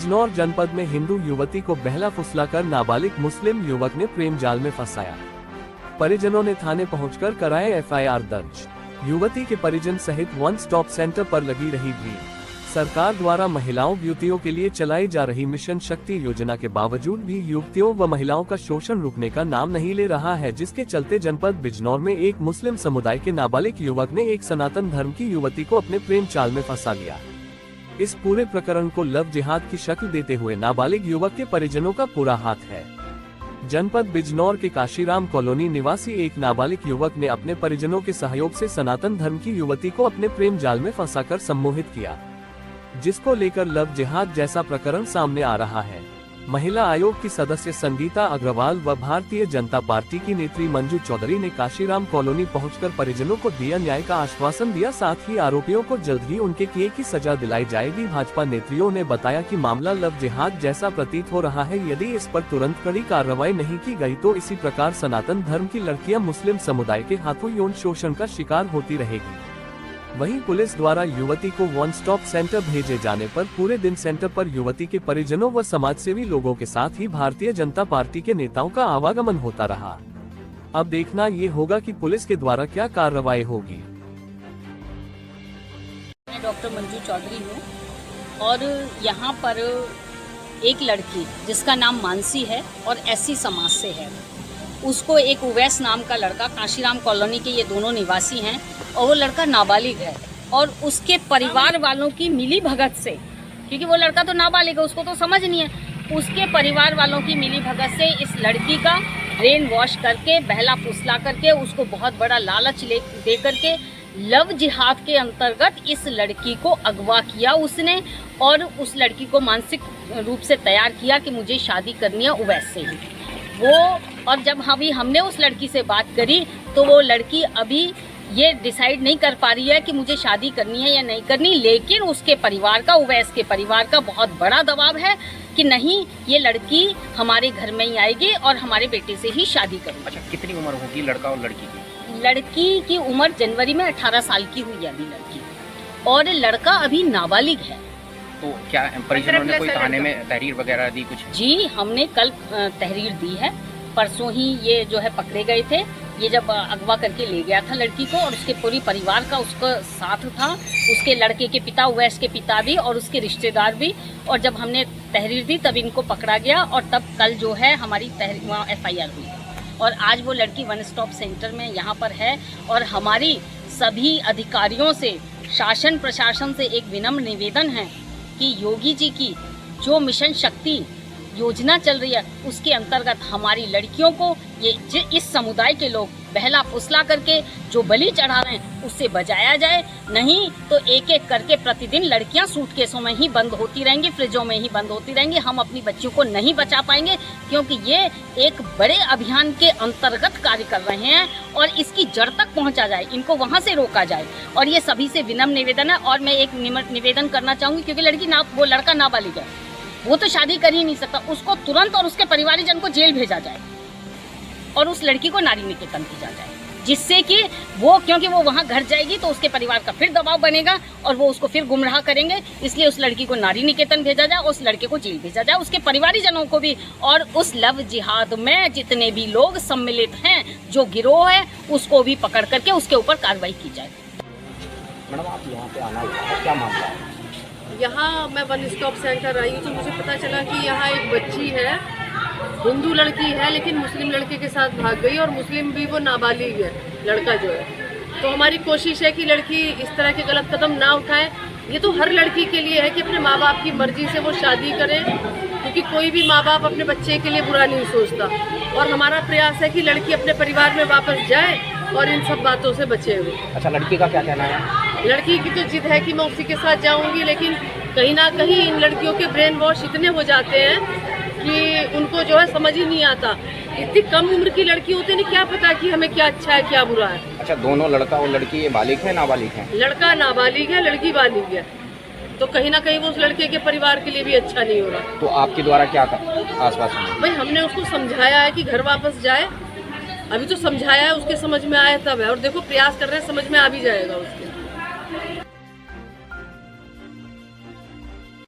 बिजनौर जनपद में हिंदू युवती को बहला फुसलाकर नाबालिग मुस्लिम युवक ने प्रेम जाल में फंसाया। परिजनों ने थाने पहुंचकर कराए एफआईआर दर्ज। युवती के परिजन सहित वन स्टॉप सेंटर पर लगी रही भीड़। सरकार द्वारा महिलाओं युवतियों के लिए चलाई जा रही मिशन शक्ति योजना के बावजूद भी युवतियों व महिलाओं का शोषण रुकने का नाम नहीं ले रहा है, जिसके चलते जनपद बिजनौर में एक मुस्लिम समुदाय के नाबालिग युवक ने एक सनातन धर्म की युवती को अपने प्रेम जाल में फंसा लिया। इस पूरे प्रकरण को लव जिहाद की शक्ल देते हुए नाबालिग युवक के परिजनों का पूरा हाथ है। जनपद बिजनौर के काशीराम कॉलोनी निवासी एक नाबालिग युवक ने अपने परिजनों के सहयोग से सनातन धर्म की युवती को अपने प्रेम जाल में फंसाकर सम्मोहित किया, जिसको लेकर लव जिहाद जैसा प्रकरण सामने आ रहा है। महिला आयोग की सदस्य संगीता अग्रवाल व भारतीय जनता पार्टी की नेत्री मंजू चौधरी ने काशीराम कॉलोनी पहुंचकर परिजनों को दिया न्याय का आश्वासन दिया, साथ ही आरोपियों को जल्द ही उनके किए की सजा दिलाई जाएगी। भाजपा नेत्रियों ने बताया कि मामला लव जिहाद जैसा प्रतीत हो रहा है। यदि इस पर तुरंत कड़ी कार्रवाई नहीं की गई तो इसी प्रकार सनातन धर्म की लड़कियां मुस्लिम समुदाय के हाथों यौन शोषण का शिकार होती रहेगी। वहीं पुलिस द्वारा युवती को वन स्टॉप सेंटर भेजे जाने पर पूरे दिन सेंटर पर युवती के परिजनों व समाजसेवी लोगों के साथ ही भारतीय जनता पार्टी के नेताओं का आवागमन होता रहा। अब देखना ये होगा कि पुलिस के द्वारा क्या कार्रवाई होगी। मैं डॉक्टर मंजू चौधरी हूँ और यहाँ पर एक लड़की जिसका नाम मानसी है और एससी समाज से है, उसको एक उवैस नाम का लड़का, काशीराम कॉलोनी के ये दोनों निवासी हैं और वो लड़का नाबालिग है और उसके परिवार वालों की मिली भगत से, क्योंकि वो लड़का तो नाबालिग है, उसको तो समझ नहीं है, उसके परिवार वालों की मिली भगत से इस लड़की का ब्रेन वॉश करके, बहला फुसला करके, उसको बहुत बड़ा लालच दे करके लव जिहाद के अंतर्गत इस लड़की को अगवा किया उसने और उस लड़की को मानसिक रूप से तैयार किया कि मुझे शादी करनी है उवैस से ही वो। और जब हमने उस लड़की से बात करी तो वो लड़की अभी ये डिसाइड नहीं कर पा रही है कि मुझे शादी करनी है या नहीं करनी, लेकिन उसके परिवार का, उवैस के परिवार का बहुत बड़ा दबाव है कि नहीं, ये लड़की हमारे घर में ही आएगी और हमारे बेटे से ही शादी करेगी। अच्छा, कितनी उम्र होगी लड़का और लड़की की? लड़की की उम्र जनवरी में 18 साल की हुई है अभी लड़की, और लड़का अभी नाबालिग है। तो क्या परिजनों ने कोई थाने में तहरीर वगैरह दी कुछ? जी, हमने कल तहरीर दी है। परसों ही ये जो है पकड़े गए थे, ये जब अगवा करके ले गया था लड़की को और उसके पूरी परिवार का उसका साथ था, उसके लड़के के पिता, उवैस के पिता भी और उसके रिश्तेदार भी। और जब हमने तहरीर दी तब इनको पकड़ा गया और तब कल जो है हमारी वहाँ एफआईआर हुई और आज वो लड़की वन स्टॉप सेंटर में यहाँ पर है। और हमारी सभी अधिकारियों से, शासन प्रशासन से एक विनम्र निवेदन है कि योगी जी की जो मिशन शक्ति योजना चल रही है उसके अंतर्गत हमारी लड़कियों को ये इस समुदाय के लोग बहला फुसला करके जो बलि चढ़ा रहे हैं उससे बचाया जाए। नहीं तो एक एक करके प्रतिदिन लड़कियां सूटकेसों में ही बंद होती रहेंगी, फ्रिजों में ही बंद होती रहेंगी। हम अपनी बच्चियों को नहीं बचा पाएंगे क्योंकि ये एक बड़े अभियान के अंतर्गत कार्य कर रहे हैं और इसकी जड़ तक पहुँचा जाए, इनको वहाँ से रोका जाए। और ये सभी से विनम्र निवेदन है। और मैं एक निवेदन करना चाहूँगी, क्योंकि वो लड़का नाबालिग है, वो तो शादी कर ही नहीं सकता, उसको तुरंत और उसके परिवारजन को जेल भेजा जाए और उस लड़की को नारी निकेतन भेजा जाए, जिससे कि वो, क्योंकि वो वहाँ घर जाएगी तो उसके परिवार का फिर दबाव बनेगा और वो उसको फिर गुमराह करेंगे। इसलिए उस लड़की को नारी निकेतन भेजा जाए, उस लड़के को जेल भेजा जाए, उसके परिवारजनों को भी, और उस लव जिहाद में जितने भी लोग सम्मिलित हैं, जो गिरोह है, उसको भी पकड़ करके उसके ऊपर कार्रवाई की जाए। मैडम, आप यहाँ पे आना है, क्या मामला है? यहाँ मैं वन स्टॉप सेंटर आई हूँ तो मुझे पता चला कि यहाँ एक बच्ची है, हिंदू लड़की है लेकिन मुस्लिम लड़के के साथ भाग गई और मुस्लिम भी वो नाबालिग है लड़का जो है। तो हमारी कोशिश है कि लड़की इस तरह के गलत कदम ना उठाए। ये तो हर लड़की के लिए है कि अपने माँ बाप की मर्जी से वो शादी करे, क्योंकि कोई भी माँ बाप अपने बच्चे के लिए बुरा नहीं सोचता। और हमारा प्रयास है कि लड़की अपने परिवार में वापस जाए और इन सब बातों से बचे हुए। अच्छा, लड़की का क्या कहना है? लड़की की तो जिद है कि मैं उसी के साथ जाऊंगी, लेकिन कहीं ना कहीं इन लड़कियों के ब्रेन वॉश इतने हो जाते हैं कि उनको जो है समझ ही नहीं आता। इतनी कम उम्र की लड़की होती है, क्या पता कि हमें क्या अच्छा है क्या बुरा है। अच्छा, दोनों लड़का और लड़की ये बालिग है, नाबालिग है? लड़का नाबालिग है, लड़की बालिग है, तो कहीं ना कहीं वो उस लड़के के परिवार के लिए भी अच्छा नहीं हो रहा। तो आपके द्वारा क्या आश्वासन? भाई, हमने उसको समझाया है कि घर वापस जाए, अभी तो समझाया है, उसके समझ में आया तब है, और देखो प्रयास कर रहे हैं, समझ में आ भी जाएगा उसके।